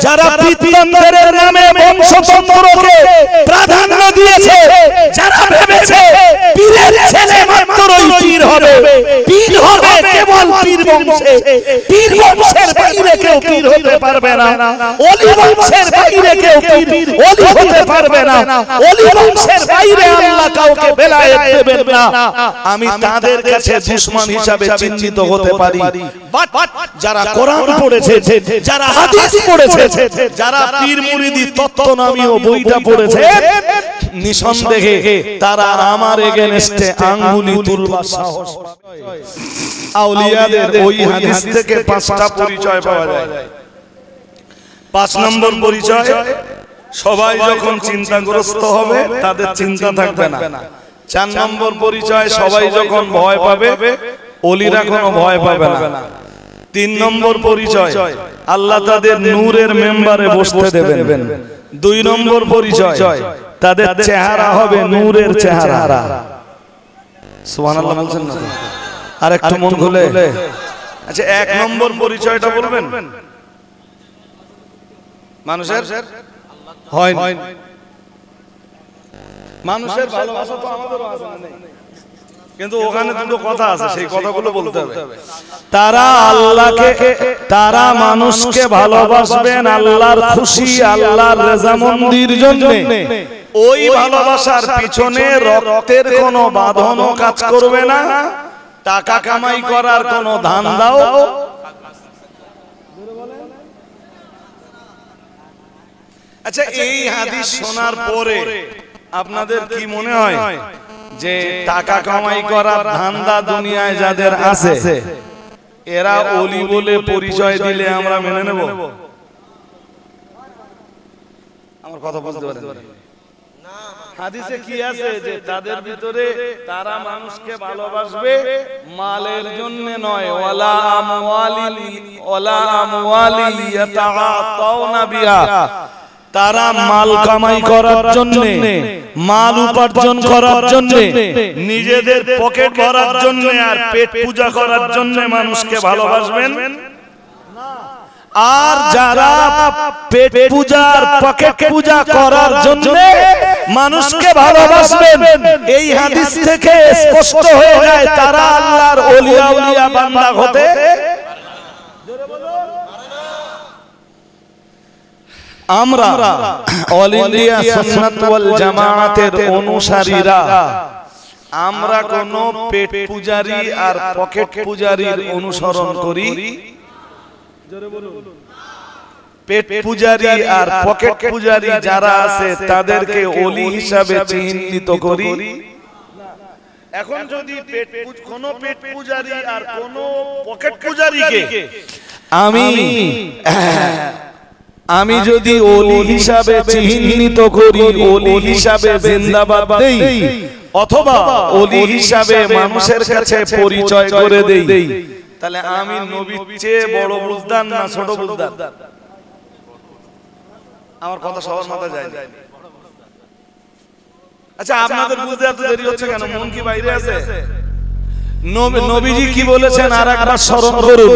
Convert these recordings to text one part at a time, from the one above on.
যারা পিতৃতন্ত্রের নামে বংশতন্ত্রকে প্রাধান্য দিয়েছে, যারা ভেবেছে পীরের ছেলে মাত্রই পীর হবে, পীর হবে কেবল পীর বংশে, পীর বংশের বাইরে কেউ পীর হতে পারবে না, ওলি বংশের বাইরে কেউ পীর ওলি হতে পারবে না, ওলি বংশের বাইরে আল্লাহ কাউকে বেলায়েত দেবেন না, আমি তাদের কাছে দুশমন হিসাবে চিহ্নিত হতে পারি। যারা কোরআন পড়েছে, যারা হাদিস পড়েছে, যারা পীর মুরিদি তত্ত্ব নামীয় বইটা পড়েছে, নিঃসন্দেহে তারা আমার এগেনস্টে আঙ্গুলি তুলবার সাহস পাবে। আউলিয়াদের ওই হাদিস থেকে 5টা পরিচয় পাওয়া যায়। 5 নম্বর পরিচয়, সবাই যখন চিন্তাগ্রস্ত হবে তাদের চিন্তা থাকবে না। 4 নম্বর পরিচয়, সবাই যখন ভয় পাবে ওলিরা কোনো ভয় পাবে না। 3 নম্বর পরিচয়, আল্লাহ তাদের নূরের মেম্বারে বসতে দেবেন। 2 নম্বর পরিচয়, তাদের চেহারা হবে নূরের চেহারা। সুবহানাল্লাহ বলছেন না? আর একটু মন খুলে। আচ্ছা, 1 নম্বর পরিচয়টা বলবেন। মানুষের হয় মানুষের ভালোবাসা তো আমাদেরও আছে না, কিন্তু ওখানে দুটো কথা আছে, সেই কথাগুলো বলতে হবে। তারা আল্লাহকে, তারা মানুষকে ভালোবাসবেন আল্লাহর খুশি, আল্লাহর রেজামন্দির জন্য। ওই ভালোবাসার পিছনে রক্তের কোনো বাঁধনও কাজ করবে না, টাকা কামাই করার কোনো ধান্দাও। আচ্ছা, এই হাদিস শোনার পরে আপনাদের কি মনে হয় যে টাকা কামাই করার ধান্দা দুনিয়ায় যাদের আছে এরা ওলি বলে পরিচয় দিলে আমরা মেনে নেব? আমার কথা বুঝতে পারেন? হাদিসে কি আছে যে তাদের ভিতরে তারা মানুষকে ভালোবাসবে মালের জন্য নয়, ওয়ালা আমওয়ালি ইয়াতাআতাউনা বিহা, তারা মাল কামাই করার জন্য, মাল উপার্জন করার জন্য, নিজেদের পকেট ভরার জন্য আর পেট পূজা করার জন্য মানুষকে ভালোবাসবেন। আর যারা পেট পূজা আর পকেট পূজা করার জন্য মানুষকে ভালোবাসবেন, এই হাদিস থেকে স্পষ্ট হয়ে যায় তারা আল্লাহর ওলিয়া উলিয়া বান্দা হতে। আমরা অল ইন্ডিয়া সুন্নাত ওয়াল জামাআতের অনুসারীরা আমরা কোন পেট পূজারি আর পকেট পূজারির অনুসরণ করি? পেট পূজারি আর পকেট পূজারি যারা আছে তাদেরকে ওলি হিসাবে চিহ্নিত করি। এখন যদি কোন পেট পূজারি আর কোন পকেট পূজারিকে আমি যদি ওলি হিসাবে চিহ্নিত করি, ওলি হিসাবে জিন্দাবাদ দেই, অথবা ওলি হিসাবে মানুষের কাছে পরিচয় করে দেই, তাহলে আমি নবীর চেয়ে বড় বুজদার না ছোট বুজদার? আমার কথা সবার মাথায় যায় না। আচ্ছা, আপনাদের বুঝতে এত দেরি হচ্ছে কেন? মন কি বাইরে আছে? নবীজি কি বলেছেন আরেকবার স্মরণ করুন।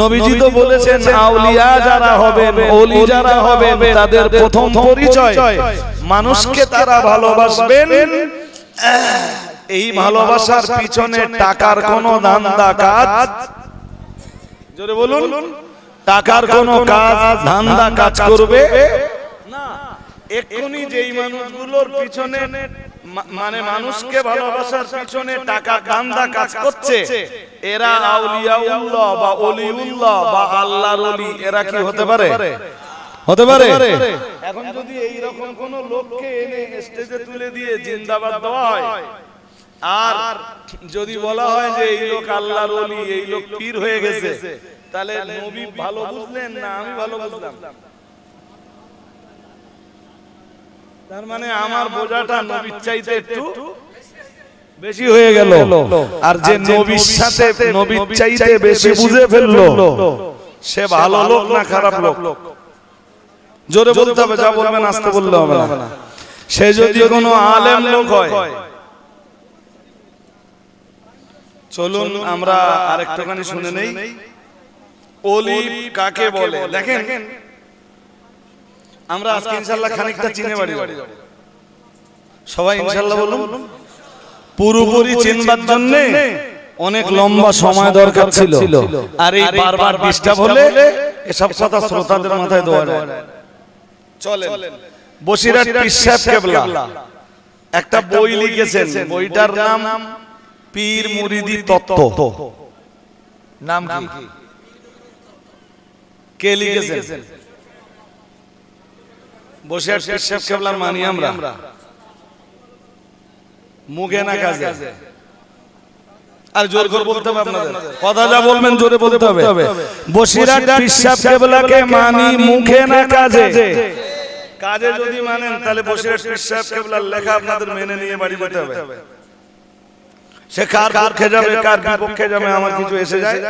নবীজি তো বলেছেন আউলিয়া যারা হবেন, ওলি যারা হবেন, তাদের প্রথম পরিচয় মানুষকে তারা ভালোবাসবেন। এই ভালোবাসার পিছনে টাকার কোনো ধান্দা কাজ, জোরে বলুন, টাকার কোনো কাজ ধান্দা কাজ করবে না। এক্ষুনি যেই মানুষগুলোর পিছনে মানে মানুষকে ভালোবাসার পিছনে টাকা ধান্দা কাজ করছে, এরা আউলিয়াউল্লাহ বা ওলিউল্লাহ বা আল্লাহর ওলি, এরা কি হতে পারে? হতে পারে। এখন যদি এই রকম কোন লোককে এনে স্টেজে তুলে দিয়ে জিন্দাবাদ দেওয়া হয়, আর যদি বলা হয় যে এই লোক আল্লাহর ওলি, এই লোক পীর হয়ে গেছে, তাহলে নবী ভালো বুঝলেন না আমি ভালো বুঝলাম? তার মানে আমার বোঝাটা নবীর চাইতে একটু বেশি হয়ে গেল। আর যে নবীর সাথে নবীর চাইতে বেশি বুঝে ফেললো, সে ভালো লোক না খারাপ লোক? জোরে বলতে হবে, যা বলবেন আস্তে বললে হবে না। সে যদি কোনো আলেম লোক হয়, চলুন আমরা আরেকটুখানি শুনে নেই ওলি কাকে বলে। দেখেন, আমরা আজকে ইনশাআল্লাহ খানিকটা চিনে বাড়ি যাব। সবাই ইনশাআল্লাহ বলুন। পুরোপুরি চিনবার জন্য অনেক লম্বা সময় দরকার ছিল, আর এই বারবার ডিস্টার্ব হলে এসব কথা শ্রোতাদের মাথায় দেওয়া যায়। চলেন, বসিরহাট পীর সাহেব কেবলা একটা বই লিখেছেন, বইটার নাম পীর মুরিদি তত্ত্ব। নাম কি? কে লিখেছেন? বসিরহাট পীর সাহেব কেবলার মানি আমরা, মুখে না কাজে। আর জোর করে বলতে হবে, আপনাদের কথা যা বলবেন জোরে বলতে হবে। বসিরহাট পীর সাহেব কেবলাকে মানি মুখে না কাজে। কাজে যদি মানেন তাহলে বসিরহাট পীর সাহেব কেবলার লেখা আপনাদের মেনে নিয়ে বাড়ি যেতে হবে। সে কার পক্ষে যাবে কার বিপক্ষে যাবে আমার কিছু এসে যায়।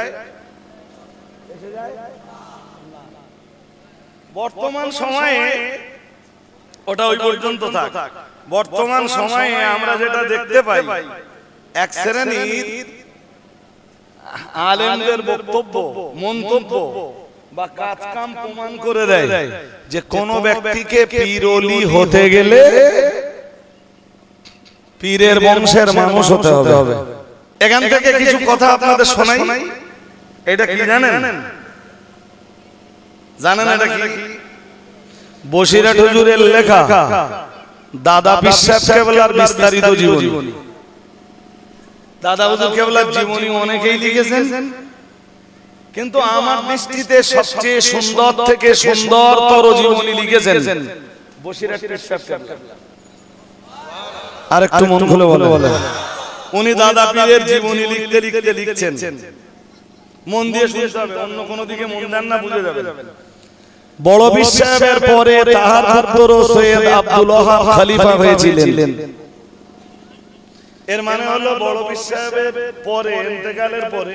বর্তমান সময়ে ওটা ওই পর্যন্ত থাক। বর্তমান সময়ে আমরা যেটা দেখতে পাই, এক শ্রেণীর আলেমদের বক্তব্য, মন্তব্য বা কাজকাম প্রমাণ করে দেয় যে কোন ব্যক্তিকে পীর ওলি হতে গেলে পীরের বংশের মানুষ হতে হবে। এখান থেকে কিছু কথা আপনাদের শোনাই। এটা কি জানেন? জানেন এটা কি? বসিরহাট হুজুরের লেখা দাদা পীর সাহেব কেবলার বিস্তারিত জীবনী। দাদা হুজুর কেবলার জীবনী অনেকেই লিখেছেন, কিন্তু আমার দৃষ্টিতে সবচেয়ে সুন্দর থেকে সুন্দরতর জীবনী লিখেছেন বসিরহাট পীর সাহেব কেবলা। আর একটু মন খুলে বলে, উনি দাদা পীরের জীবনী লিখতে লিখতে লিখছেন। মন দিয়ে শুনতে হবে, অন্য কোনো দিকে মন দেন না, বুঝে যাবেন। বড় পীর সাহেবের পরে তাহার পুত্র সৈয়দ আব্দুল ওয়াহাব খলিফা হয়েছিলেন। এর মানে হলো বড় পীর সাহেবের পরে, ইন্তেকালের পরে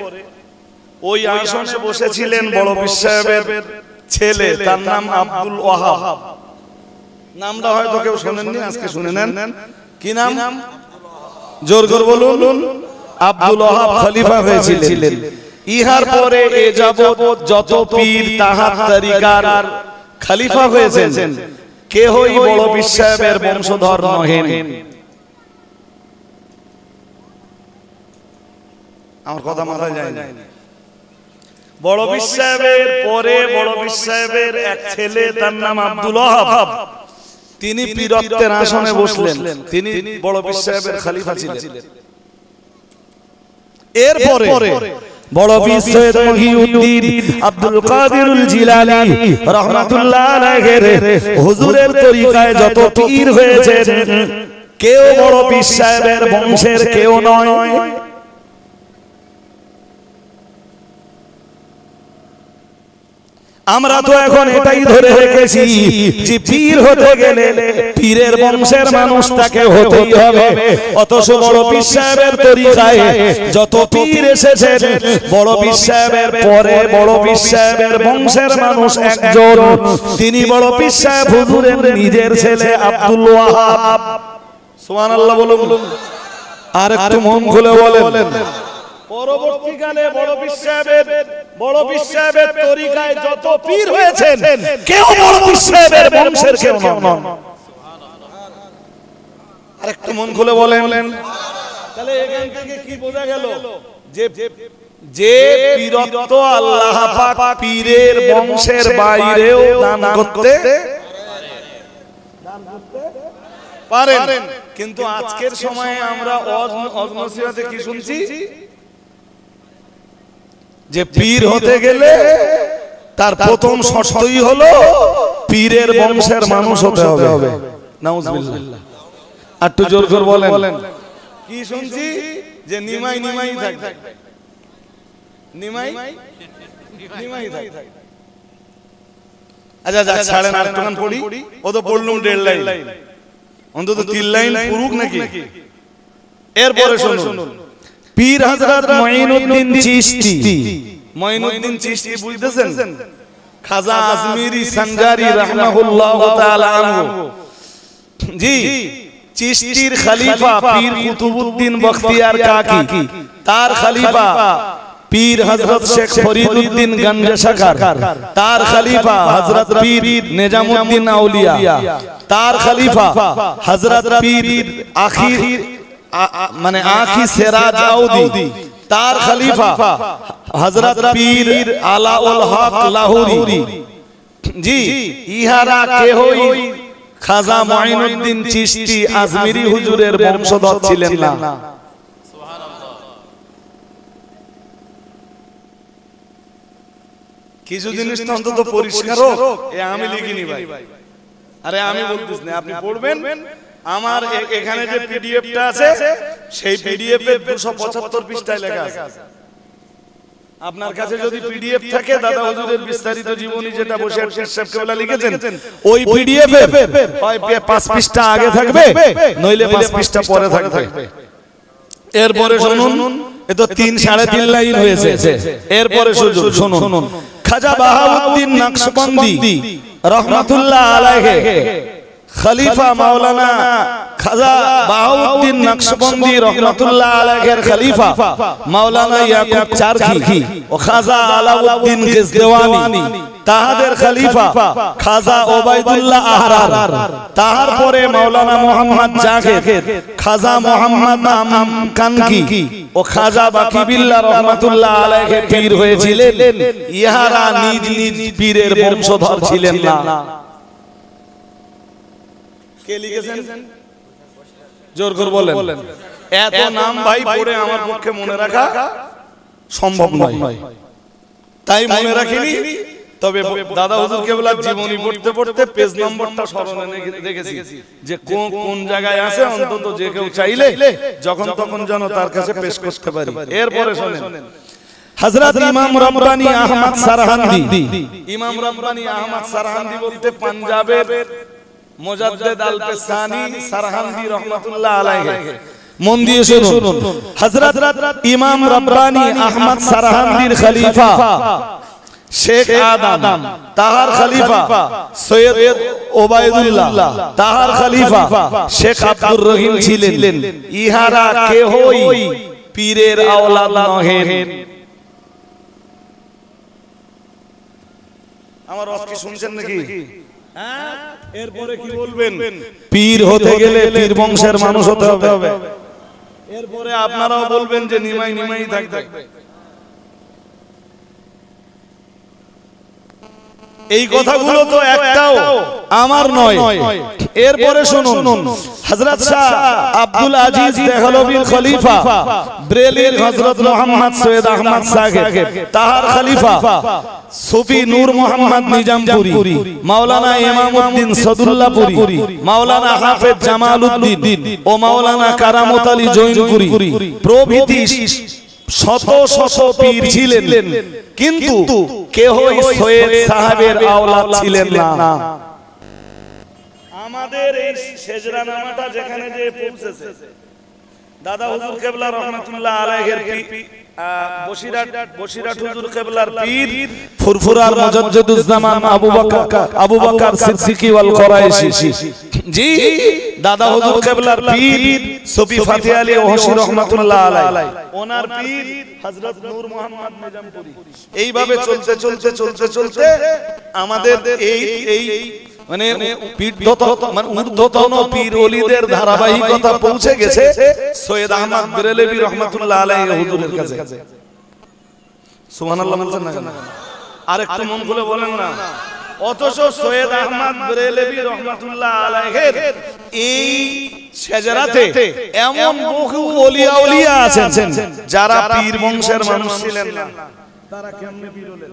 ওই আসনে বসেছিলেন বড় পীর সাহেবের ছেলে, তার নাম আব্দুল ওয়াহাব। নামটা হয়তো কেউ শুনেননি, আজকে শুনে নেন। কি নাম? জোর করে বলুন। আব্দুল ওয়াহাব খলিফা হয়েছিলেন। ইহার পরে এ যাবত যত পীর তাহার তরিকার খলিফা হয়েছেন কেহই বড় পীর সাহেবের বংশধর নহেন। আমার কথা মাথায় যায় না। বড় পীর সাহেবের পরে বড় পীর সাহেবের এক ছেলে, তার নাম আব্দুল ওয়াহাব, তিনি পীরত্বের আসনে বসলেন। তিনি বড় পীর সাহেবের খলিফা ছিলেন। এরপরে বড় পীর সৈয়দ মহিউদ্দিন আব্দুল কাদিরুল জিলানী রাহমাতুল্লাহ আলাইহি হুজুরের তরিকায় যত পীর হয়েছেন কেউ বড় পীর সাহেবের বংশের কেউ নয়। আমরা তো এখন এটাই ধরে রেখেছি যে পীর হতে গেলে পীরের বংশের মানুষ তাকে হতেই হবে। অথচ বড় পীর সাহেবের তরিকায় যত পীর এসেছেন বড় পীর সাহেবের পরে বড় পীর সাহেবের বংশের মানুষ একজন, তিনি বড় পীর সাহেব হুজুরের নিজের ছেলে আব্দুল ওয়াহাব। সুবহানাল্লাহ বলুন। আর একটু মন খুলে বলেন, পরবর্তীকালে বড় পীর সাহেবের তরিকায় যত পীর হয়েছেন কেউ বড় পীর সাহেবের বংশের কেউ নন। আর একটু মন খুলে বলেন। তাহলে এখান থেকে কি বোঝা গেল? যে পীরত্ব আল্লাহ পাক পীরের বংশের বাইরেও দান করতে পারেন। কিন্তু আজকের সময়ে আমরা অজনসিয়াতে কি শুনছি? যে পীর হতে গেলে তার প্রথম শর্তই হলো পীরের বংশের মানুষ হতে হবে। নাউজুবিল্লাহ। আর একটু জোর করে বলেন। কি শুনছি? যে নিমাই নিমাই থাকবে, নিমাই নিমাই থাকবে। আচ্ছা যা ছাড়েন, আর একটু পড়ি। ও তো পড়লুম 1.5 লাইন, অন্তত 3 লাইন পুরুক নাকি। এরপরে শুনুন, পীর হযরত মুঈনুদ্দিন চিশতি। মুঈনুদ্দিন চিশতি বুঝতেছেন? খাজা আজমিরি সঞ্জারি রাহমাহুল্লাহ তাআলা আনহু। জি, চিশতির খলিফা পীর কুতুবউদ্দিন বখতিয়ার কাকি, তার খলিফা পীর হযরত শেখ ফরিদউদ্দিন গঞ্জে শাখার, তার খলিফা হযরত পীর নিজামউদ্দিন আউলিয়া, তার খলিফা হযরত পীর আখির মানে আখি সিরাজ আউদি, তার খলিফা হযরত পীর আলাউল হক লাহোরি। জি, ইহারা কেহই খাজা মুঈনুদ্দিন চিশতি আজমিরি হুজুরের বংশধর ছিলেন না। কিছু জিনিস তো অন্তত পরিষ্কার হোক, এ আমি লিখিনি ভাই। আরে আমি বলতেছি না, আপনি পড়বেন। আমার এখানে যে পিডিএফটা আছে সেই পিডিএফ এ 275 পৃষ্ঠায় লেখা আছে। আপনার কাছে যদি পিডিএফ থাকে দাদা হুজুরের বিস্তারিত জীবনী যেটা বসে সাহেব কেবলা লিখেছেন, ওই পিডিএফ এ হয় 5 পৃষ্ঠা আগে থাকবে, নইলে 5 পৃষ্ঠা পরে থাকবে। এরপরে শুনুন, এ তো 3-3.5 লাইন হয়েছে। এরপরে শুনুন, খাজা বাহাউদ্দিন নকশবন্দি রহমাতুল্লাহ আলাইহি, খলিফা মাওলানা খাজা বাহাউদ্দিন নকশবন্দি রহমাতুল্লাহ আলাইহির খলিফা মাওলানা ইয়াকুব চারখি ও খাজা আলাউদ্দিন গজনওয়ানি, তাহাদের খলিফা খাজা ওবাইদুল্লাহ আহরার, তাহার পরে মাওলানা মুহাম্মদ জাকির, খাজা মুহাম্মদ কানকি ও খাজা বাকিবিল্লাহ রহমাতুল্লাহ আলাইহি পীর হয়েছিলেন। ইহারা নিজ নিজ পীরের বংশধর ছিলেন না। কে লিখেছেন? জোর করে বলেন। এত নাম ভাই পড়ে আমার পক্ষে মনে রাখা সম্ভব নয়, তাই মনে রাখিনি। তবে দাদা হুজুর কেবলার জীবনী পড়তে পড়তে পেজ নম্বরটা স্মরণে রেখেছি যে কোন জায়গায় আছে, অন্তত যে কেউ চাইলে যখন তখন যেন তার কাছে পেশ করতে পারি। এরপরে শুনেন, হযরত ইমাম রব্বানী আহমদ সারহান্দি। ইমাম রব্বানী আহমদ সারহান্দি বলতে পাঞ্জাবের মুজাদ্দিদ আল-পেসানি সারহান্দি রাহমাতুল্লাহ আলাইহি। মন দিয়ে শুনুন, হযরত ইমাম রব্বানী আহমদ সারহান্দির খলিফা শেখ আদম, তাহার খলিফা সৈয়দ ওবাইদুল্লাহ, তাহার খলিফা শেখ আব্দুর রহিম ছিলেন। ইহারা কেহই পীরের আওলাদ নহেন। আমার ওয়াজ কি শুনছেন নাকি? হ্যাঁ, এরপরে কি বলবেন? পীর হতে গেলে পীর বংশের মানুষ হতে হবে। এরপরে আপনারাও বলবেন যে নিমাই থাকবে। এই কথাগুলো তো একটাও আমার নয়। এরপরে শুনুন, হযরত শাহ আব্দুল আজিজ দেহলভির খলিফা ব্রেলির হযরত মুহাম্মদ সৈয়দ আহমদ সাহেব, তাহার খলিফা সুফি নূর মোহাম্মদ নিজামপুরি, মাওলানা ইমামউদ্দিন সদুল্লাহপুরি, মাওলানা হাফেজ জামালউদ্দিন ও মাওলানা কারামত আলী জৈনপুরি প্রভৃতি শত শত পীর ছিলেন, কিন্তু কেহই সৈয়দ সাহেবের আওলাদ ছিলেন না। আমাদের এই সেজরানামাটা যেখানে যে পৌঁছেছে, দাদা হুজুর কেবলা রহমাতুল্লাহ আলাইহির বসিরহাট হুজুর কেবলার পীর ফুরফুরার মুজাদ্দিদুজ্জামান আবু বকর সিদ্দিকী ওয়াল কুরাইশি। জি, দাদা হুজুর কেবলার পীর সুফি ফাতিহ আলী ওহসি রহমাতুল্লাহ আলাইহি, ওনার পীর হযরত নূর মোহাম্মদ নিজামপুরি। এইভাবে চলতে আমাদের এই মানে ঊর্ধ্বতন পীর ওলিদের ধারাবাহিকতা পৌঁছে গেছে সৈয়দ আহমদ বেরেলভী রহমাতুল্লাহ আলাইহি হুজুরের কাছে। সুবহানাল্লাহ বলছেন না কেন? আরেকটু মন খুলে বলেন না। অথচ সৈয়দ আহমদ বেরেলভী রহমাতুল্লাহ আলাইহির এই শেজারাতে এমন বহু ওলিয়া আছেন যারা পীর বংশের মানুষ ছিলেন না। তারা কেমনে পীর হলেন?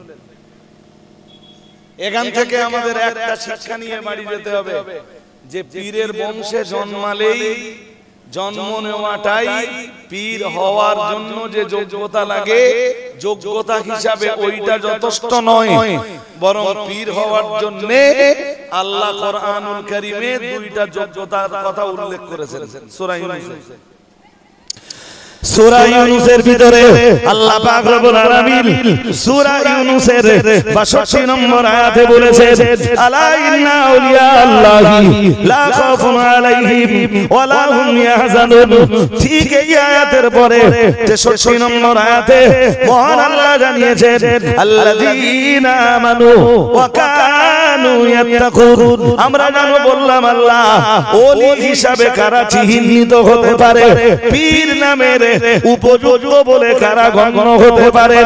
এখান থেকে আমাদের একটা শিক্ষা নিয়ে বাড়ি যেতে হবে যে পীরের বংশে জন্মালেই, জন্ম নেওয়াটাই পীর হওয়ার জন্য যে যোগ্যতা লাগে, যোগ্যতা হিসাবে ওইটা যথেষ্ট নয়, বরং পীর হওয়ার জন্য আল্লাহ কোরআনুল কারীমে দুইটা যোগ্যতার কথা উল্লেখ করেছেন। সূরা ইউনূস সূরা ইউনূসের ভিতরে আল্লাহ পাক রব্বুল আলামিন সূরা ইউনূসের 62 নম্বর আয়াতে বলেছেন আলা ইন্না আউলিয়া আল্লাহি লা খাউফুন আলাইহিম ওয়া লা হুম ইয়াহজানুন। ঠিক এই আয়াতের পরে 63 নম্বর আয়াতে মহান আল্লাহ জানিয়েছেন আল্লাযীনা আমানু ওয়া কানু ইয়াত্তাকুন। আমরা জানো বললাম আল্লাহ ওলি হিসাবে কারা চিহ্নিত হতে পারে, পীর নামের উপযুক্ত বলে কারা গণ্য হতে পারে।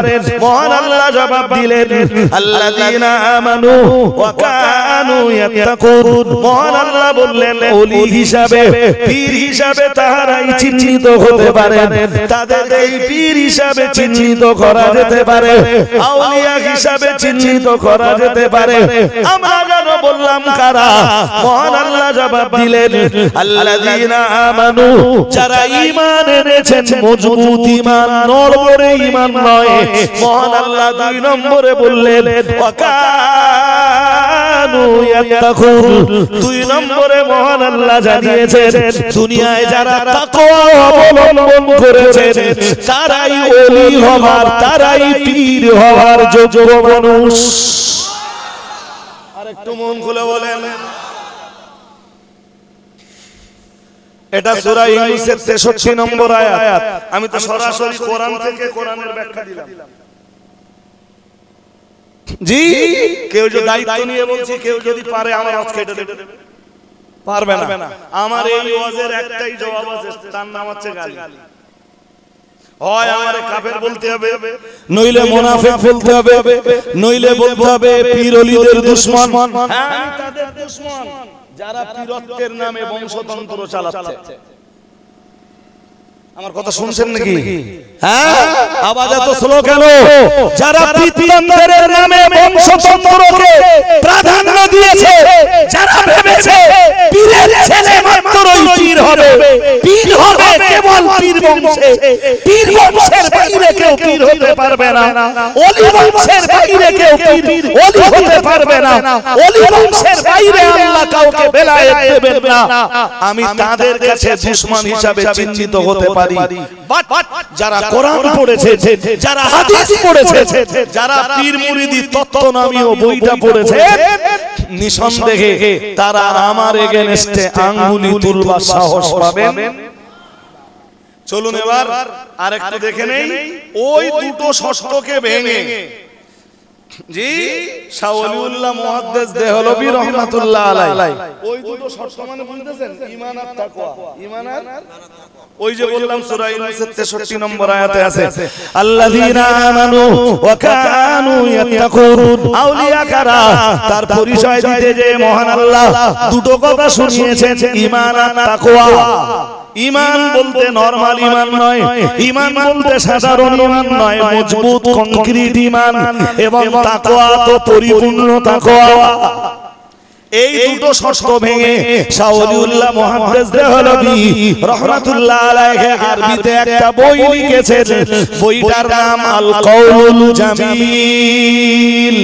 মহান আল্লাহ জবাব দিলেন আল্লাযীনা আমানু ওয়া কানু ইয়াত্তাকুন। মহান আল্লাহ বললেন ওলি হিসাবে পীর হিসাবে তারাই চিহ্নিত হতে পারে, তাদেরকে পীর হিসাবে চিহ্নিত করা যেতে পারে, আউলিয়া হিসাবে চিহ্নিত করা যেতে পারে। আমরা জানো বললাম কারা। মহান আল্লাহ জবাব দিলেন আল্লাযীনা আমানু, যারা ঈমান এনেছেন মজবুত ঈমান, নড়বড়ে ঈমান নয়। মহান আল্লাহ 2 নম্বরে বললেন ওয়া কানু ইয়াত্তাকুন। 2 নম্বরে মহান আল্লাহ জানিয়েছেন দুনিয়ায় যারা তাকওয়া অবলম্বন করেছেন তারাই ওলি হবার, তারাই পীর হবার যোগ্য মানুষ। আরেকটু মন খুলে বলেন। এটা সূরা ইউনূসের 63 নম্বর আয়াত। আমি তো সরাসরি কোরআন থেকে কোরআনের ব্যাখ্যা দিলাম। জি, কেউ যদি দায়িত্ব নিয়ে বলছে, কেউ যদি পারে আমার ওয়াজ কেটে দেবে, পারবে না। আমার এই ওয়াজের একটাই জবাব আছে, তার নাম হচ্ছে গালি। হয় আমারে কাফের বলতে হবে, নইলে মুনাফিক বলতে হবে, নইলে বলতে হবে পীর ওলিদের দুশমন। হ্যাঁ, আমি তাদের দুশমন যারা পীরত্বের নামে বংশতন্ত্র চালাচ্ছে। আমার কথা শুনছেন নাকি? হ্যাঁ, আওয়াজ এত স্লো কেন? যারা পীরতন্ত্রের নামে বংশতন্ত্রকে প্রাধান্য দিয়েছে, যারা ভেবেছে পীরের ছেলে মাত্রই পীর হবে, পীর হবে কেবল পীর বংশে, পীর বংশের বাইরে কেউ পীর হতে পারবে না, ওলি বংশের বাইরে কেউ পীর ওলি হতে পারবে না, ওলি বংশের বাইরে আল্লাহ কাউকে বেলায়েত দেবেন না। আমি তাদের কাছে দুশমন হিসাবে চিহ্নিত হতে পারি। যারা কোরআন পড়েছে, যারা হাদিস পড়েছে, যারা পীর মুরিদি তত্ত্ব নামীয় বইটা পড়েছে, নিঃসন্দেহে তারা আমার এগেনস্টে আঙ্গুলি তুলবার সাহস পাবেন। চলুন এবার আরেকটু দেখে নেই ওই দুটো শর্তকে ভেঙে। জি, শাহ ওলিউল্লাহ মুহাদ্দিস দেহলভী রাহমাতুল্লাহ আলাইহি ওই দুটো শর্ত মানে বুঝতেছেন? ঈমান আর তাকওয়া। ঈমান আর ওই যে বললাম সূরা ইউনূসের 63 নম্বর আয়াতে আছে আল্লাযীনা আমানু ওয়া কানু ইয়াত্তাকুন। আউলিয়া কারা তার পরিচয় দিতে যে মহান আল্লাহ দুটো কথা শুনিয়েছেন, ঈমান আর তাকওয়া। ঈমান বলতে নরমাল ঈমান নয়, ঈমান বলতে সাধারণ ঈমান নয়, মজবুত কংক্রিট ঈমান, এবং তাকওয়া তো পরিপূর্ণ তাকওয়া। এই দুটো শর্ত ভেঙে শাহ ওলিউল্লাহ মুহাদ্দিস দেহলভী রাহমাতুল্লাহ আলাইহি আরবিতে একটা বই লিখেছেন, বইটার নাম আল কওলুল জামিল।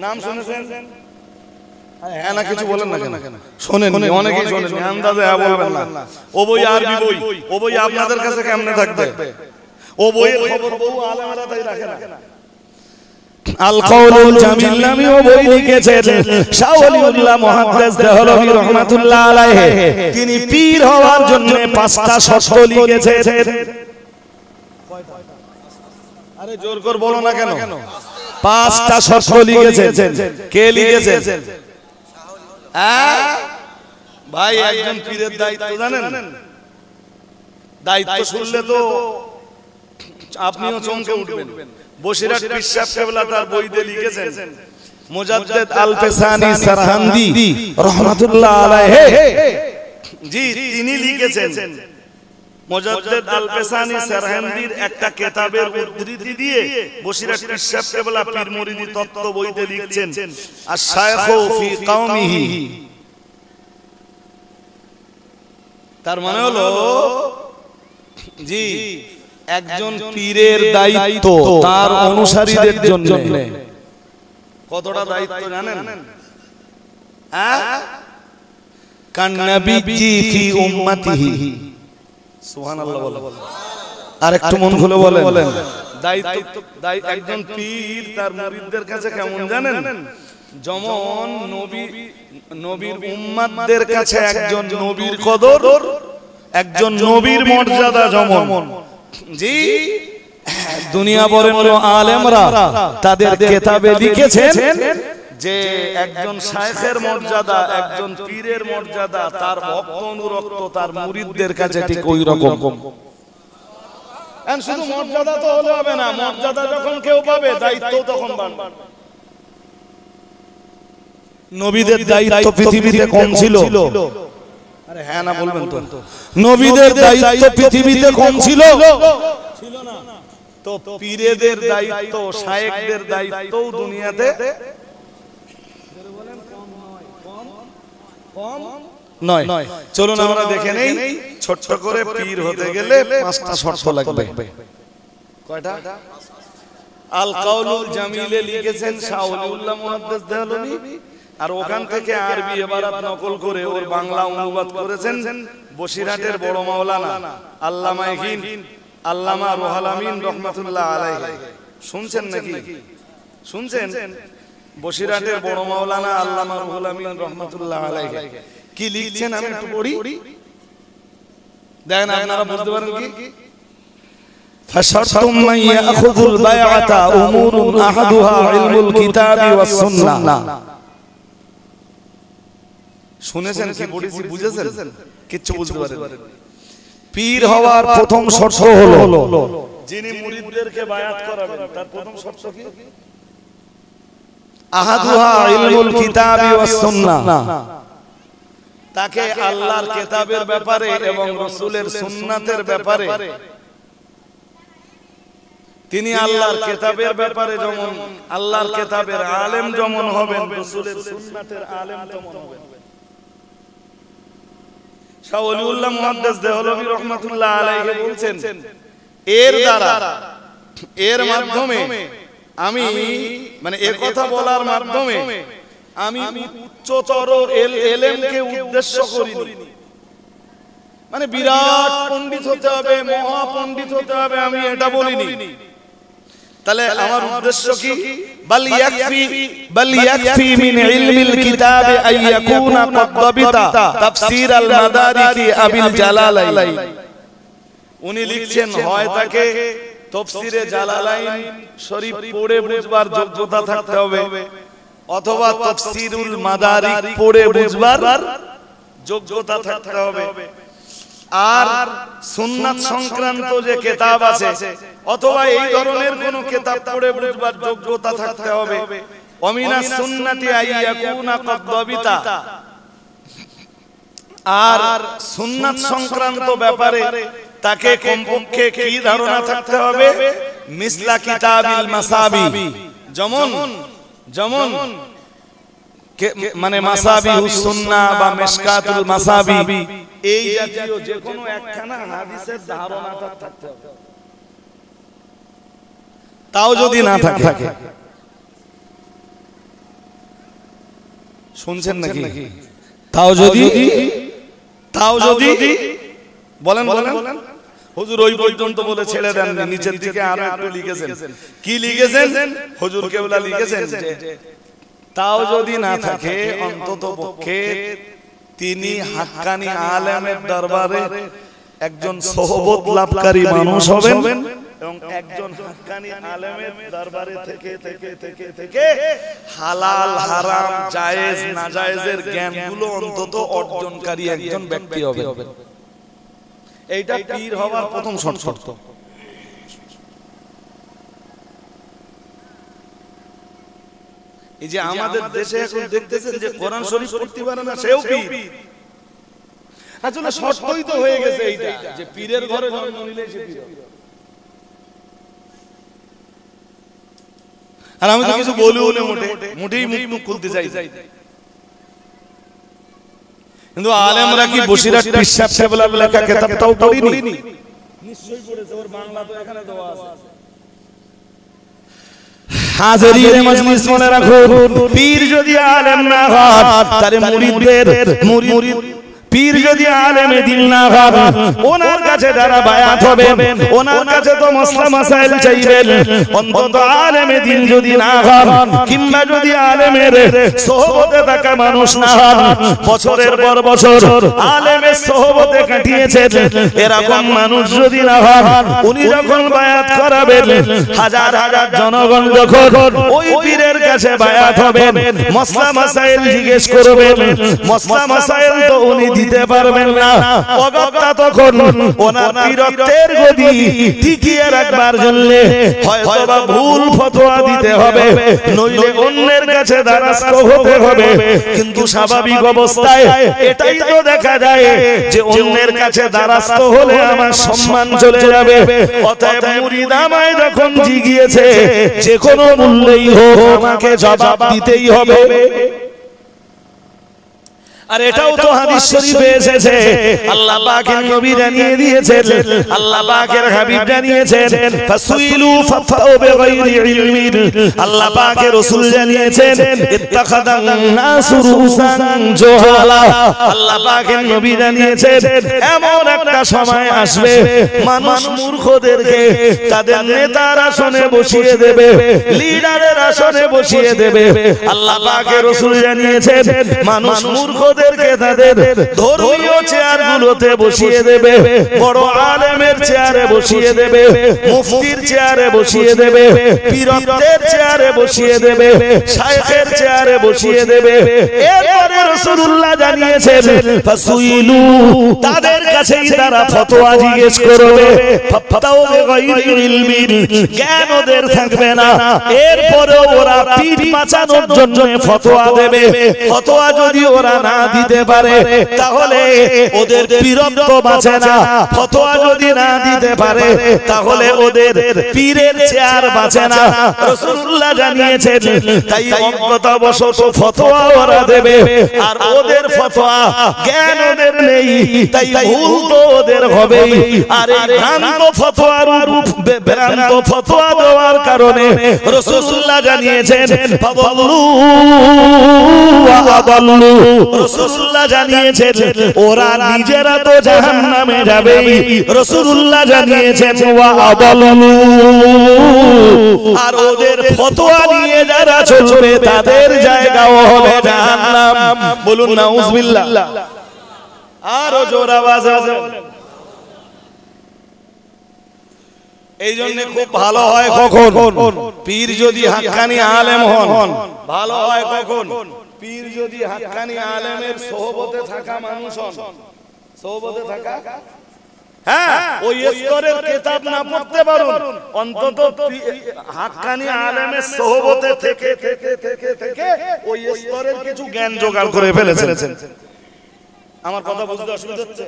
নাম শুনেছেন? হ্যাঁ না কিছু বলেন না কেন? শুনেন, অনেকেই শুনেন, আন্দাজে বলবেন না। ও বই আরবি বই, ও বই আপনাদের কাছে কেমনে থাকবে? ও বইয়ের খবর বহু আলেমেরা তাই রাখে না। আল কওলুল জামিল নামে ও বই লিখেছেন শাহ ওলিউল্লাহ মুহাদ্দিস দেহলভী রাহমাতুল্লাহ আলাইহি। তিনি পীর হওয়ার জন্য 5টা শর্ত লিখেছেন। আরে জোর করে বলো না কেন? 5টা শর্ত লিখেছেন। কে লিখেছেন? ভাই, একজন পীরের দায়িত্ব জানেন? দায়িত্ব শুনলে তো আপনিও চমকে উঠবেন। বসিরহাট পীর সাহেব কেবলা তার বইতে লিখেছেন, মুজাদ্দিদ আল-ফেসানি সারহান্দি রাহমাতুল্লাহ আলাইহি, জি তিনি লিখেছেন মুজাদ্দিদ আল-ফেসানি সারহান্দির একটা কিতাবের উদ্ধৃতি দিয়ে বসিরহাট পীর সাহেব কেবলা পীর মুরিদি তত্ত্ব বইতে লিখছেন আশ-শায়খু ফি কওমিহি। তার মানে হলো জি একজন পীরের দায়িত্ব তার অনুসারীদের জন্য কতটা দায়িত্ব জানেন? কান নবীজি ফি উম্মতিহি। সুবহানাল্লাহ বলো। আর একটু মন খুলে বলেন দায়িত্ব একজন পীর তার মুরিদদের কাছে কেমন জানেন? যেমন নবীর উম্মতদের কাছে একজন নবীর কদর, একজন নবীর মর্যাদা যেমন জি দুনিয়া বরেণ্য আলেমরা তাদের কিতাবে লিখেছেন যে একজন শায়েখের মর্যাদা, একজন পীরের মর্যাদা তার ভক্ত অনুরক্ত তার মুরিদদের কাছে ঠিক ওই রকম। শুধু মর্যাদা তো হলে হবে না, মর্যাদা যখন কেউ পাবে দায়িত্ব তখন বাড়বে। নবীদের দায়িত্ব পৃথিবীতে কম ছিল, আরে হ্যাঁ না বলবেন তো? নবীদের দায়িত্ব পৃথিবীতে কম ছিল না? তো পীরেদের দায়িত্ব, শায়েখদের দায়িত্ব দুনিয়াতে কম নয়। চলুন আমরা দেখে নেই ছোট্ট করে পীর হতে গেলে 5টা শর্ত লাগবে। কয়টা? আল কাউলুল জামিলে লিখেছেন শাহ ওলিউল্লাহ মুহাদ্দিস দেহলভী, আর ওখান থেকে আরবি ইবারত নকল করে ওর বাংলা অনুবাদ করেছেন বসিরহাটের বড় মাওলানা আল্লামা হিন্দ আল্লামা রুহুল আমিন রাহমাতুল্লাহ আলাইহি। শুনছেন নাকি? শুনছেন? বসিরহাটের বড় মাওলানা আল্লামা রুহুল আমিন রাহমাতুল্লাহ আলাইহি কি লিখছেন আমি একটু পড়ি, দেখেন আপনারা বুঝতে পারেন কি। ফাশারতুম মান ইয়াখুযুল বায়আতা উমুরুন আহাদুহা ইলমুল কিতাবি ওয়াস সুন্নাহ। শুনেছেন কি পড়েছি? বুঝেছেন? কিচ্ছু বুঝতে পারেন? পীর হওয়ার প্রথম শর্ত হলো যিনি মুরিদদেরকে বায়াত করাবেন তার প্রথম শর্ত কি? আহাদুহা ইলমুল কিতাবি ওয়াস সুন্নাহ। তাকে আল্লাহর কিতাবের ব্যাপারে এবং রাসূলের সুন্নাতের ব্যাপারে, তিনি আল্লাহর কিতাবের ব্যাপারে যেমন আল্লাহর কিতাবের আলেম যেমন হবেন, রাসূলের সুন্নাতের আলেম তেমন হবেন। শাহ ওলিউল্লাহ মুহাদ্দিস দেহলভী রাহমাতুল্লাহ আলাইহি বলছেন এর দ্বারা, এর মাধ্যমে আমি মানে এই কথা বলার মাধ্যমে আমি উচ্চতর এলেমকে উদ্দেশ্য করিনি, মানে বিরাট পণ্ডিত হতে হবে, মহা পণ্ডিত হতে হবে আমি এটা বলিনি। তাহলে আমার উদ্দেশ্য কি? বাল ইয়াকফি মিন ইলমিল কিতাব আন ইয়াকুনা ক্বাদ দাবিতা তাফসীর আল মাদারিকি আবিল জালালাইন। উনি লিখছেন হয় তাকে তাফসীরে জালালাইন শরীফ পড়ে বুঝবার যোগ্যতা থাকতে হবে, অথবা তাফসীরুল মাদারিক পড়ে বুঝবার যোগ্যতা থাকতে হবে, আর সুন্নাত সংক্রান্ত যে কিতাব আছে অথবা এই ধরনের কোন কিতাব পড়ে বুঝবার যোগ্যতা থাকতে হবে। ওমিনাস সুন্নাতি আইয়াকুনা ক্বাদ দাবিতা, আর সুন্নাত সংক্রান্ত ব্যাপারে তাকে কমপক্ষে কি ধারণা থাকতে হবে? মিসলা কিতাবিল মাসাবি, যেমন মানে মাসাবিহুস সুন্নাহ বা মিশকাতুল মাসাবি, এই জাতীয় যে কোনো একখানা হাদিসের ধারণা থাকতে হবে। তাও যদি না থাকে, শুনছেন নাকি? তাও যদি বলেন হুজুর ওই পর্যন্ত বলে ছেড়ে দেন, নিচের দিকে আরো একটু লিখেছেন। কি লিখেছেন? হুজুর কেবলা লিখেছেন যে তাও যদি না থাকে অন্তত পক্ষে তিনি হাক্কানি আলেমের দরবারে একজন সোহবত লাভকারী মানুষ হবেন এবং একজন হাক্কানি আলেমের দরবারে থেকে থেকে থেকে থেকে হালাল হারাম জায়েজ নাজায়েজের জ্ঞানগুলো অন্তত অর্জনকারী একজন ব্যক্তি হবেন। এইটা পীর হওয়ার প্রথম শর্ত। এই যে আমাদের দেশে এখন দেখতেছেন যে কোরআন শরীফ পড়তে পারে না সেও পীর। আসলে শর্তই তো হয়ে গেছে এইটা যে পীরের ঘরে জন্ম নিলে সে পীর। আর আমি তো কিছু বলিও না, মোটেই মুখ খুলতে চাই। কিন্তু আলেমরা কি বসিরহাট পিসাব সাহেবের লেখা কিতাবটাও পড়িনি? নিশ্চয়ই পড়েছে, ওর বাংলা তো এখানে দেওয়া আছে। হাজিরিনে মজলিস মনে রাখুন, পীর যদি আলেম না হয় তারে মুরিদ পীর যদি আলেমে দিন না হয়, ওনার কাছে যারা বায়াত হবে, ওনার কাছে তো মসলা মাসাইল চাইবেন। অন্তত আলেমে দিন যদি না হয়, কিংবা যদি আলেমের সোহবতে থাকা মানুষ না হয়, বছরের পর বছর আলেমের সোহবতে কাটিয়েছেন, এরকম মানুষ যদি না হয়, উনি যখন বায়াত করাবেন, হাজার হাজার জনগণ যখন ওই পীরের কাছে বায়াত হবেন, মসলা মাসাইল জিজ্ঞেস করবেন, মসলা মাসাইল তো উনি দিতে পারবেন না। অগত্যা তখন ওনার পীরত্বের গদি টিকিয়ে রাখবার জন্য হয়তোবা ভুল ফতোয়া দিতে হবে, নইলে অন্যের কাছে দ্বারস্থ হতে হবে। কিন্তু স্বাভাবিক অবস্থায় এটাই তো দেখা যায় যে অন্যের কাছে দ্বারস্থ হলে আমার সম্মান চলে যাবে। অতএব মুরিদ আমায় যখন জিগিয়েছে, যে কোনো মূল্যেই হোক আমাকে জবাব দিতেই হবে। আর এটাও তো হাদিস শরীফে এসেছে, আল্লাহ পাকের নবী জানিয়ে দিয়েছেন, আল্লাহ পাকের হাবিব জানিয়েছেন, ফাসুইলু ফাফাউ বিগাইরি ইলমিন। আল্লাহ পাকের রাসূল জানিয়েছেন, ইত্তাখাদান নাসু রুসান জুহালা। আল্লাহ পাকের নবী জানিয়েছেন, এমন একটা সময় আসবে মানুষ মূর্খদেরকে তাদের নেতার আসনে বসিয়ে দেবে, লিডারের আসনে বসিয়ে দেবে। আল্লাহ পাকের রাসূল জানিয়েছেন, মানুষ মূর্খদেরকে তাদের ধর্মীয় চেয়ারগুলোতে বসিয়ে দেবে, বড় আলেমের চেয়ারে বসিয়ে দেবে, মুফতির চেয়ারে বসিয়ে দেবে, পীরত্বের চেয়ারে বসিয়ে দেবে, শাইখের চেয়ারে বসিয়ে দেবে। এরপরে রাসূলুল্লাহ জানিয়েছেন, ফাসুইলু, তাদের কাছেই তারা ফতোয়া জিজ্ঞেস করবে, ফাফতাউ বিগাইরি ইলমিন, জ্ঞান ওদের থাকবে না। এরপরে ওরা পিঠ বাঁচানোর জন্য ফতোয়া দেবে। ফতোয়া যদি ওরা না দিতে পারে, তাহলে ওদের পীরত্ব বাঁচে না। ফতোয়া যদি না দিতে পারে, তাহলে ওদের পীরের চেয়ার বাঁচে না। রাসূলুল্লাহ জানিয়েছেন, তাই অজ্ঞতাবশত ফতোয়া ওরা দেবে, আর ওদের ফতোয়া জ্ঞান ওদের নেই, তাই ভুল তো ওদের হবেই। আর এই ভ্রান্ত ফতোয়ার ভ্রান্ত ফতোয়া দেওয়ার কারণে রাসূলুল্লাহ জানিয়েছেন, ফাদাল্লু ওয়া আদাল্লু। রাসূলুল্লাহ জানিয়েছেন, ওরা নিজেরা তো জাহান্নামে যাবে। রাসূলুল্লাহ জানিয়েছেন, ওয়া আদাল্লু, আর ওদের ফতোয়া নিয়ে যারা চলবে তাদের জায়গাও হবে জাহান্নাম। বলুন নাউযুবিল্লাহ। আরো জোর আওয়াজে বলেন। এই জন্য খুব ভালো হয় কখন পীর যদি হাক্কানি আলেম হন, ভালো হয় কখন পীর যদি হাক্কানি আলেমের সোহবতে থাকা মানুষ হন। সোহবতে থাকা, হ্যাঁ, ওই স্তরের কিতাব না পড়তে পারুন, অন্তত হাক্কানি আলেমের সোহবতে থেকে থেকে থেকে থেকে ওই স্তরের কিছু জ্ঞান জোগাড় করে ফেলেছেন। আমার কথা বুঝতে অসুবিধা হচ্ছে?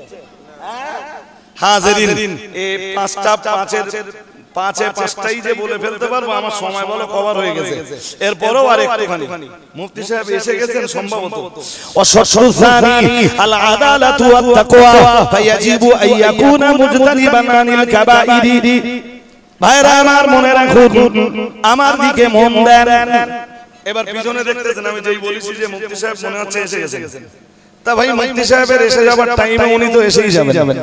হাজিরিন, এই পাঁচে পাঁচটাই যে বলে ফেলতে পারবো, আমার সময় বলো কভার হয়ে গেছে। এরপরেও আর একটুখানি মুফতি সাহেব এসে গেছেন সম্ভবত। ওয়াশারতু সানি আল আদালাতু ওয়াত তাকওয়া ফায়াজিবু আন ইয়াকুনা মুজতানিবান আনিল কাবাইরি। ভাইরা আমার, মনে রাখুন, আমার দিকে মন দেন। এবার পিছনে দেখতেছেন, আমি যেই বলেছি যে মুফতি সাহেব মনে হচ্ছে এসে গেছেন, তা ভাই মুফতি সাহেবের এসে যাবার টাইমে উনি তো এসেই যাবেন।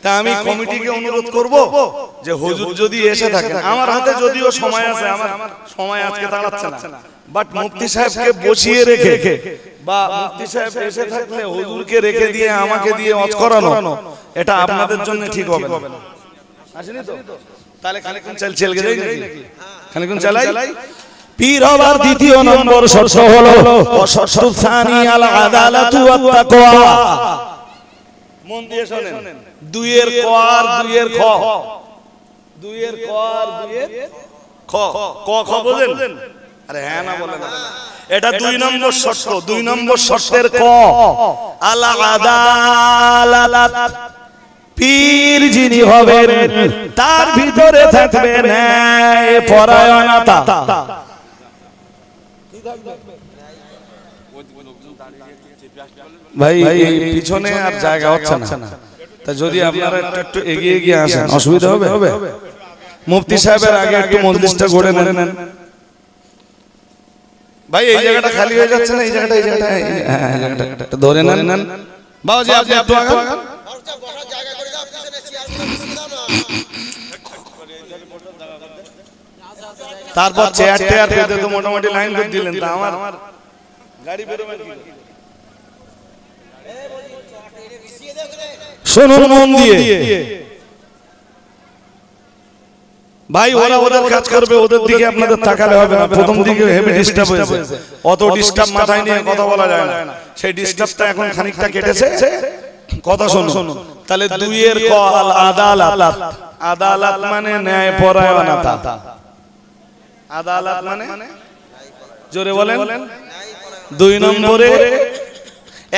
তা আমি কমিটিকে অনুরোধ করব যে হুজুর যদি এসে থাকেন, আমার হাতে যদিও সময় আছে, আমার সময় আজকে দাঁড়াচ্ছে না, বাট মুফতি সাহেবকে বসিয়ে রেখে বা মুফতি সাহেব এসে থাকলে হুজুরকে রেখে দিয়ে আমাকে দিয়ে ওয়াজ করানো, এটা আপনাদের জন্য ঠিক হবে না। আসেনি তো? তাহলে খানিকক্ষণ চল গেলেই নাকি? খানিকক্ষণ চালাই। পীর হবার দ্বিতীয় নম্বর শর্ত হলো ওয়াশারতু সানি আল আদালাতু ওয়াত তাকওয়া। মন দিয়ে শুনেন, দুইয়ের ক আর দুইয়ের খ, দুইয়ের ক আর দুইয়ের খ, ক খ বোঝেন? আরে হ্যাঁ না বলেন না, এটা 2 নম্বর শর্ত। 2 নম্বর শর্তের ক, আল আদালাত, পীর যিনি হবেন তার ভিতরে থাকবে ন্যায় পরায়ণতা। ভাই পিছনে আর জায়গা হচ্ছে না, তা যদি আপনারা একটু এগিয়ে গিয়ে আসেন, অসুবিধা হবে? মুফতি সাহেবের আগে একটু মজলিসটা গড়ে নেন। ভাই এই জায়গাটা খালি হয়ে যাচ্ছে না, এই জায়গাটা ধরে নেন বাবাজি আপনি একটু আগান। তারপর চেয়ার টেয়ার পেতে তো মোটামুটি লাইন করে দিলেন, তা আমার গাড়ি বেরোবে কি? শুনুন মন দিয়ে ভাই, ওরা ওদের কাজ করবে, ওদের দিকে আপনাদের তাকালে হবে না। প্রথম দিকে হেভি ডিস্টার্ব হয়েছে, অত ডিস্টার্ব মাথায় নিয়ে কথা বলা যায় না, সেই ডিস্টার্বটা এখন খানিকটা কেটেছে। কথা শুনুন তাহলে, দুইয়ের ক আল আদালাত। আদালত মানে ন্যায় পরায়ণতা। আদালত মানে জোরে বলেন। দুই নম্বরে,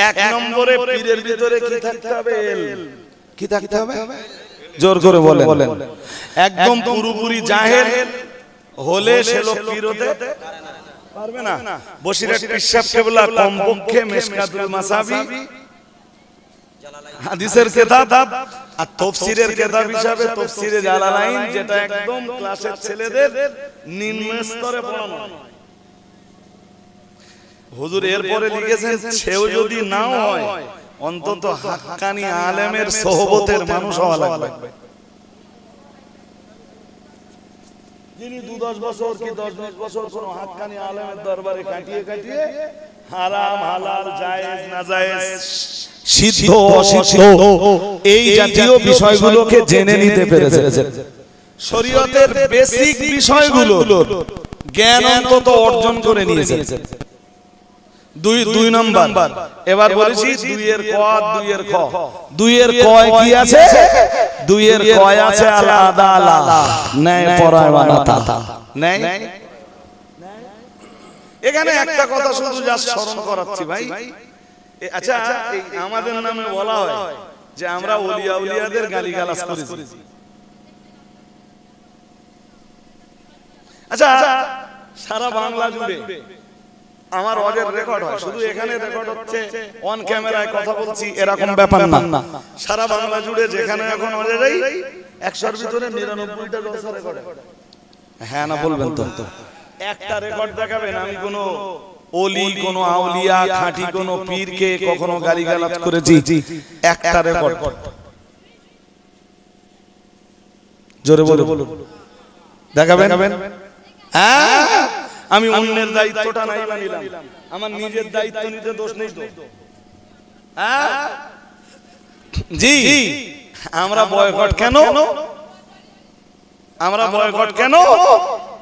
এক নম্বরে পীরের ভিতরে কি থাকতে হবে? কি থাকতে হবে? জোর করে বলেন। একদম পুরোপুরি জাহেল হলে সে লোক পীর হতে পারবে না। বসিরহাট পিশাব কেবলা কমপক্ষে মিশকাতুল মাসাবি হাদিসের কিতাব আর তাফসীরের কিতাব হিসাবে তাফসীরে জালালাইন, যেটা একদম ক্লাসের ছেলেদের নিম্ন স্তরে পড়ানো। হুজুর এরপরে লিখেছেন, সেও যদি নাও হয় অন্তত হাক্কানি আলেমের সোহবতের মানুষ হওয়া লাগবে, যিনি 2-10 বছর কি 10-20 বছর কোন হাক্কানি আলেমের দরবারে কাটিয়ে কাটিয়ে হারাম হালাল জায়েজ নাজায়েজ সিদ্ধ অসিদ্ধ এই জাতীয় বিষয়গুলোকে জেনে নিতে পেরেছে। শরীয়তের বেসিক বিষয়গুলো জ্ঞান অন্তত অর্জন করে নিয়েছে। দুই নম্বর, এবার বলেছি দুইয়ের ক দুইয়ের খ। দুইয়ের কয় কি আছে? দুইয়ের কয় আছে আল আদালাত, ন্যায় পরায়ণতা। ন্যায়, এখানে একটা কথা শুধু যা স্মরণ করাচ্ছি ভাই। আচ্ছা, আমাদের নামে বলা হয় যে আমরা ওলিয়া উলিয়াদের গালিগালাজ করেছি। আচ্ছা, সারা বাংলা জুড়ে আমার ওয়াজের রেকর্ড হয়, শুধু এখানে রেকর্ড হচ্ছে, অন ক্যামেরায় কথা বলছি এরকম ব্যাপার না। সারা বাংলা জুড়ে যেখানে এখন ওয়াজের 100-এর ভিতরে 99টা জলসা রেকর্ড। হ্যাঁ না বলবেন তো? একটা রেকর্ড দেখাবেন আমি কোন ওলি, কোন আউলিয়া, খাঁটি কোন পীরকে কখনো গালিগালাজ করেছি? একটা রেকর্ড জোরে বলুন দেখাবেন। হ্যাঁ, আমি অন্যের দায়িত্বটা নাই মানিলাম, আমার নিজের দায়িত্ব নিতে দোষ নেই তো? হ্যাঁ জি। আমরা বয়কট কেন? আমরা বয়কট কেন?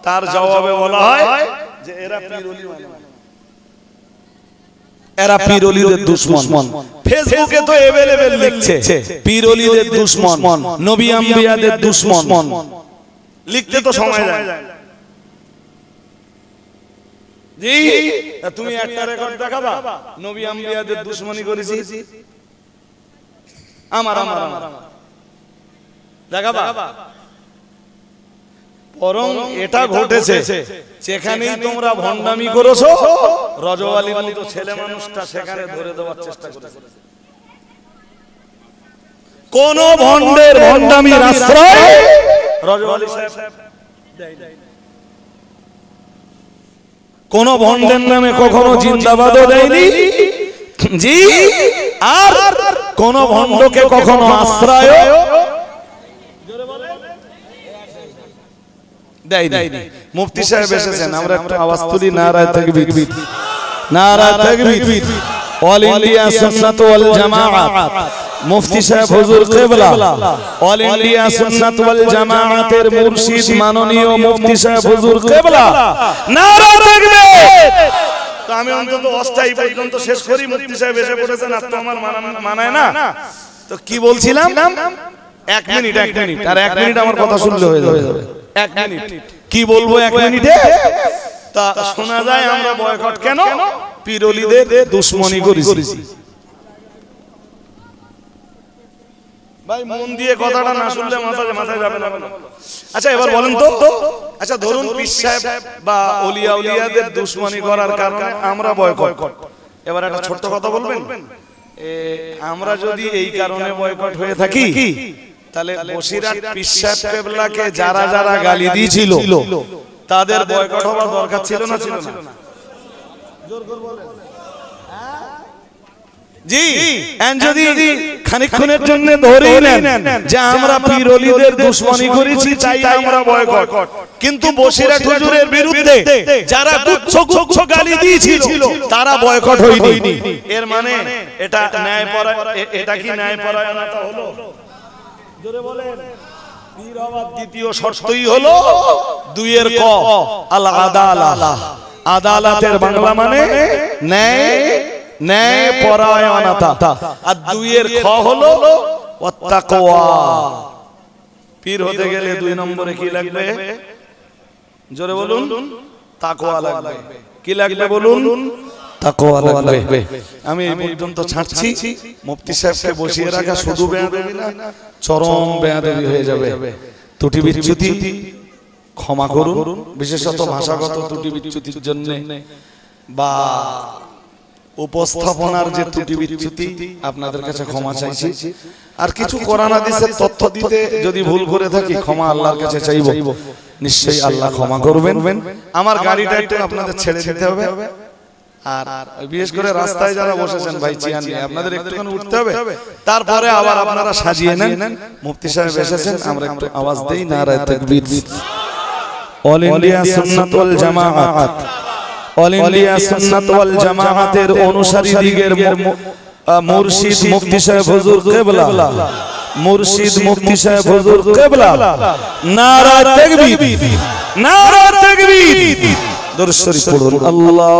তার জবাবে বলা হয় যে এরা পীর ওলি, এরা পীর ওলিদের দুশমন। ফেসবুকে তো अवेलेबल লিখছে পীর ওলিদের দুশমন, নবী আম্বিয়াদের দুশমন। লিখতে তো সময় যায়। জি, তুমি একটা রেকর্ড দেখাবা নবী আম্বিয়াদের দুশমনি করেছি? আমার দেখাবা? বরং এটা ঘটেছে যেখানেই তোমরা ভণ্ডামি করেছো, রজওয়ালির মতো ছেলে মানুষটা সেখানে ধরে দেওয়ার চেষ্টা করেছে। কোন ভণ্ডের ভণ্ডামির আশ্রয় রজওয়ালি সাহেব দেয়। কোন ভণ্ডের নামে কখনো জিন্দাবাদও দেয়নি জি, আর কোন ভণ্ডকে কখনো আশ্রয় দেয়নি। মুফতি সাহেব এসেছেন, আমরা একটু আওয়াজ তুলি নারায়ে তাকবীর, নারায়ে তাকবীর। অল ইন্ডিয়া সুন্নাত ওয়াল জামাআত মুফতি সাহেব হুজুর কিবলা, অল ইন্ডিয়া সুন্নাত ওয়াল জামাআতের মুর্শিদ মাননীয় মুফতি সাহেব হুজুর কিবলা, নারায়ে তাকবীর। তো আমি অন্তত অস্থায়ী পর্যন্ত শেষ করি, মুফতি সাহেব এসে পড়েছেন, আর তো আমার মানায় না। তো কি বলছিলাম? 1 মিনিট আর 1 মিনিট আমার কথা শুনলে হয়ে যাবে। 1 মিনিট কি বলবো 1 মিনিটে? তা শোনা যায় আমরা বয়কট কেন? পীর ওলিদের দুশমনি করেছি। ভাই মন দিয়ে কথাটা না শুনলে মাথায় যাবে না। আচ্ছা এবার বলেন তো, আচ্ছা ধরুন পীর সাহেব বা ওলিয়া উলিয়াদের দুশমনি করার কারণে আমরা বয়কট। এবার একটা ছোট্ট কথা বলবেন, আমরা যদি এই কারণে বয়কট হয়ে থাকি, তাহলে বসিরহাট পীর সাহেব কেবলাকে যারা যারা গালি দিয়েছিল তাদের বয়কট হওয়ার দরকার ছিল না? ছিল না? জি যদি খানিকক্ষণের জন্য ধরেই নেন যে আমরা পীর ওলিদের দুশমনি করেছি তাই আমরা বয়কট, কিন্তু বসিরহাট হুজুরের বিরুদ্ধে যারা গুচ্ছ গুচ্ছ গালি দিয়েছিল তারা বয়কট হয়নি। এর মানে এটা ন্যায়পরায়ণ, এটা কি ন্যায়পরায়ণতা হলো? জোরে বলেন। পীর হওয়ার দ্বিতীয় শর্তই হলো 2 এর ক আল আদালাহ। আদালতের বাংলা মানে ন্যায়, ন্যায় পরায়ণতা। আর 2 এর খ হলো ওয়াত্তাকওয়া। পীর হতে গেলে 2 নম্বরে কি লাগবে? জোরে বলুন। তাকওয়া লাগবে। কি লাগবে বলুন? তাকওয়া লাগবে। আমি এই পর্যন্ত ছাড়ছি। মুফতি সাহেবকে বসিয়ে রাখা শুধু বেয়াদবি না, চরম বেয়াদবি হয়ে যাবে। ত্রুটি বিচ্যুতি ক্ষমা করুন, বিশেষত ভাষাগত ত্রুটি বিচ্যুতির জন্য বা উপস্থাপনার যে ত্রুটি বিচ্যুতি, আপনাদের কাছে ক্ষমা চাইছি। আর কিছু কোরআন হাদিসের তথ্য দিতে যদি ভুল করে থাকি ক্ষমা আল্লাহর কাছে চাইব, নিশ্চয়ই আল্লাহ ক্ষমা করবেন। আমার গাড়িটা একটু আপনাদের ছেড়ে দিতে হবে। আর বিশেষ করে রাস্তায় যারা বসেছেন ভাই চিয়ান নিয়ে, আপনাদের একটুখানি উঠতে হবে, তারপরে আবার আপনারা সাজিয়ে নেন। মুফতি সাহেব এসেছেন, আমরা একটু আওয়াজ দেই নারায়ে তাকবীর। অল ইন্ডিয়া সুন্নাত ওয়াল জামাআত, অল ইন্ডিয়া সুন্নাত ওয়াল জামাআতের অনুসারী দিগের মুর্শিদ মুফতি সাহেব হুজুর কিবলা, মুর্শিদ মুফতি সাহেব হুজুর কিবলা, নারায়ে তাকবীর, নারায়ে তাকবীর। দরুদ শরীফ পড়ুন। আল্লাহ